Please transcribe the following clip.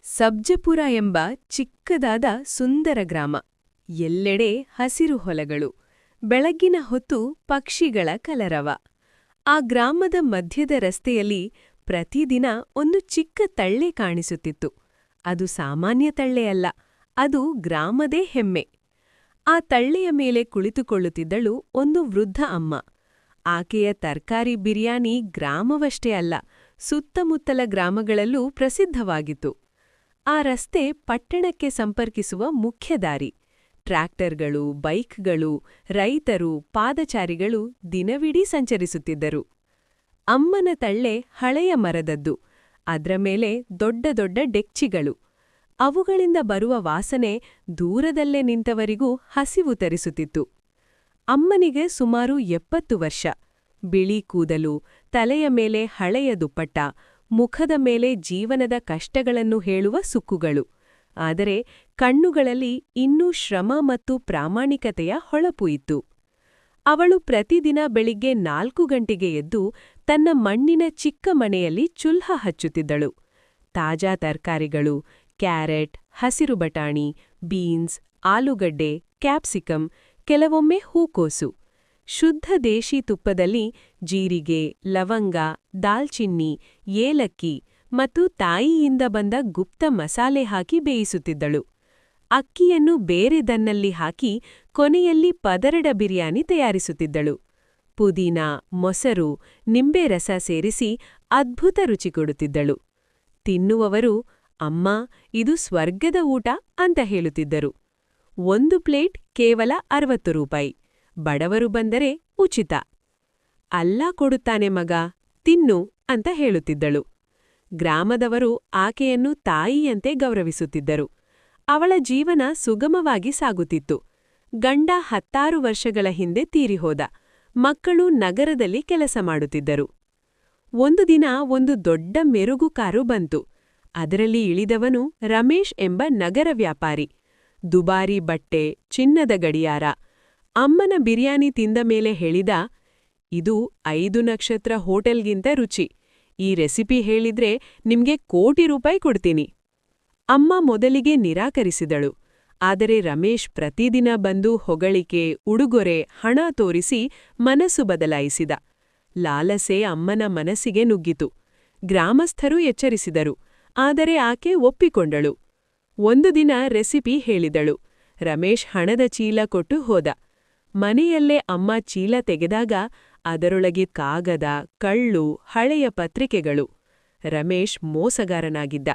ಸಬ್ಜಪುರ ಎಂಬ ಚಿಕ್ಕದಾದ ಸುಂದರ ಗ್ರಾಮ. ಎಲ್ಲೆಡೆ ಹಸಿರು ಹೊಲಗಳು, ಬೆಳಗ್ಗಿನ ಹೊತ್ತು ಪಕ್ಷಿಗಳ ಕಲರವ. ಆ ಗ್ರಾಮದ ಮಧ್ಯದ ರಸ್ತೆಯಲ್ಲಿ ಪ್ರತಿದಿನ ಒಂದು ಚಿಕ್ಕ ತಳ್ಳೆ ಕಾಣಿಸುತ್ತಿತ್ತು. ಅದು ಸಾಮಾನ್ಯ ತಳ್ಳೆಯಲ್ಲ, ಅದು ಗ್ರಾಮದೇ ಹೆಮ್ಮೆ. ಆ ತಳ್ಳೆಯ ಮೇಲೆ ಕುಳಿತುಕೊಳ್ಳುತ್ತಿದ್ದಳು ಒಂದು ವೃದ್ಧ ಅಮ್ಮ. ಆಕೆಯ ತರ್ಕಾರಿ ಬಿರಿಯಾನಿ ಗ್ರಾಮವಷ್ಟೇ ಅಲ್ಲ, ಸುತ್ತಮುತ್ತಲ ಗ್ರಾಮಗಳಲ್ಲೂ ಪ್ರಸಿದ್ಧವಾಗಿತ್ತು. ಆ ರಸ್ತೆ ಪಟ್ಟಣಕ್ಕೆ ಸಂಪರ್ಕಿಸುವ ಮುಖ್ಯ ದಾರಿ. ಟ್ರ್ಯಾಕ್ಟರ್ಗಳು, ಬೈಕ್ಗಳು, ರೈತರು, ಪಾದಚಾರಿಗಳು ದಿನವಿಡೀ ಸಂಚರಿಸುತ್ತಿದ್ದರು. ಅಮ್ಮನ ತಳ್ಳೆ ಹಳೆಯ ಮರದದ್ದು, ಅದ್ರ ಮೇಲೆ ದೊಡ್ಡ ದೊಡ್ಡ ಡೆಕ್ಚಿಗಳು. ಅವುಗಳಿಂದ ಬರುವ ವಾಸನೆ ದೂರದಲ್ಲೇ ನಿಂತವರಿಗೂ ಹಸಿವು ತರಿಸುತ್ತಿತ್ತು. ಅಮ್ಮನಿಗೆ ಸುಮಾರು 70 ವರ್ಷ. ಬಿಳಿ ಕೂದಲು, ತಲೆಯ ಮೇಲೆ ಹಳೆಯ ದುಪ್ಪಟ್ಟ, ಮುಖದ ಮೇಲೆ ಜೀವನದ ಕಷ್ಟಗಳನ್ನು ಹೇಳುವ ಸುಕ್ಕುಗಳು. ಆದರೆ ಕಣ್ಣುಗಳಲ್ಲಿ ಇನ್ನೂ ಶ್ರಮ ಮತ್ತು ಪ್ರಾಮಾಣಿಕತೆಯ ಹೊಳಪು ಇತ್ತು. ಅವಳು ಪ್ರತಿದಿನ ಬೆಳಿಗ್ಗೆ 4 ಗಂಟೆಗೆ ಎದ್ದು ತನ್ನ ಮಣ್ಣಿನ ಚಿಕ್ಕ ಮನೆಯಲ್ಲಿ ಚುಲ್ಹ ಹಚ್ಚುತ್ತಿದ್ದಳು. ತಾಜಾ ತರಕಾರಿಗಳು, ಕ್ಯಾರೆಟ್, ಹಸಿರು ಬಟಾಣಿ, ಬೀನ್ಸ್, ಆಲೂಗಡ್ಡೆ, ಕ್ಯಾಪ್ಸಿಕಮ್, ಕೆಲವೊಮ್ಮೆ ಹೂಕೋಸು. ಶುದ್ಧ ದೇಶಿ ತುಪ್ಪದಲ್ಲಿ ಜೀರಿಗೆ, ಲವಂಗ, ದಾಲ್ಚಿನ್ನಿ, ಏಲಕ್ಕಿ ಮತ್ತು ತಾಯಿಯಿಂದ ಬಂದ ಗುಪ್ತ ಮಸಾಲೆ ಹಾಕಿ ಬೇಯಿಸುತ್ತಿದ್ದಳು. ಅಕ್ಕಿಯನ್ನು ಬೇರೆ ದನ್ನಲ್ಲಿ ಹಾಕಿ ಕೊನೆಯಲ್ಲಿ ಪದರಡ ಬಿರಿಯಾನಿ ತಯಾರಿಸುತ್ತಿದ್ದಳು. ಪುದೀನ, ಮೊಸರು, ನಿಂಬೆ ರಸ ಸೇರಿಸಿ ಅದ್ಭುತ ರುಚಿ ಕೊಡುತ್ತಿದ್ದಳು. ತಿನ್ನುವವರು, ಅಮ್ಮ, ಇದು ಸ್ವರ್ಗದ ಊಟ ಅಂತ ಹೇಳುತ್ತಿದ್ದರು. ಒಂದು ಪ್ಲೇಟ್ ಕೇವಲ 60 ರೂಪಾಯಿ. ಬಡವರು ಬಂದರೆ ಉಚಿತ. ಅಲ್ಲಾ ಕೊಡುತ್ತಾನೆ ಮಗ, ತಿನ್ನು ಅಂತ ಹೇಳುತ್ತಿದ್ದಳು. ಗ್ರಾಮದವರು ಆಕೆಯನ್ನು ತಾಯಿಯಂತೆ ಗೌರವಿಸುತ್ತಿದ್ದರು. ಅವಳ ಜೀವನ ಸುಗಮವಾಗಿ ಸಾಗುತ್ತಿತ್ತು. ಗಂಡ 16 ವರ್ಷಗಳ ಹಿಂದೆ ತೀರಿಹೋದ. ಮಕ್ಕಳು ನಗರದಲ್ಲಿ ಕೆಲಸ ಮಾಡುತ್ತಿದ್ದರು. ಒಂದು ದಿನ ಒಂದು ದೊಡ್ಡ ಮೆರುಗು ಕಾರು ಬಂತು. ಅದರಲ್ಲಿ ಇಳಿದವನು ರಮೇಶ್ ಎಂಬ ನಗರ ವ್ಯಾಪಾರಿ. ದುಬಾರಿ ಬಟ್ಟೆ, ಚಿನ್ನದ ಗಡಿಯಾರ. ಅಮ್ಮನ ಬಿರಿಯಾನಿ ತಿಂದ ಮೇಲೆ ಹೇಳಿದ, ಇದು 5 ನಕ್ಷತ್ರ ಹೋಟೆಲ್ಗಿಂತ ರುಚಿ. ಈ ರೆಸಿಪಿ ಹೇಳಿದ್ರೆ ನಿಮ್ಗೆ ಕೋಟಿ ರೂಪಾಯಿ ಕೊಡ್ತೀನಿ. ಅಮ್ಮ ಮೊದಲಿಗೆ ನಿರಾಕರಿಸಿದಳು. ಆದರೆ ರಮೇಶ್ ಪ್ರತಿದಿನ ಬಂದು ಹೊಗಳಿಕೆ, ಉಡುಗೊರೆ, ಹಣ ತೋರಿಸಿ ಮನಸ್ಸು ಬದಲಾಯಿಸಿದ. ಲಾಲಸೆ ಅಮ್ಮನ ಮನಸ್ಸಿಗೆ ನುಗ್ಗಿತು. ಗ್ರಾಮಸ್ಥರು ಎಚ್ಚರಿಸಿದರು, ಆದರೆ ಆಕೆ ಒಪ್ಪಿಕೊಂಡಳು. ಒಂದು ದಿನ ರೆಸಿಪಿ ಹೇಳಿದಳು. ರಮೇಶ್ ಹಣದ ಚೀಲ ಕೊಟ್ಟು ಹೋದ. ಮನೆಯಲ್ಲೇ ಅಮ್ಮ ಚೀಲ ತೆಗೆದಾಗ ಅದರೊಳಗೆ ಕಾಗದ, ಕಳ್ಳು, ಹಳೆಯ ಪತ್ರಿಕೆಗಳು. ರಮೇಶ್ ಮೋಸಗಾರನಾಗಿದ್ದ.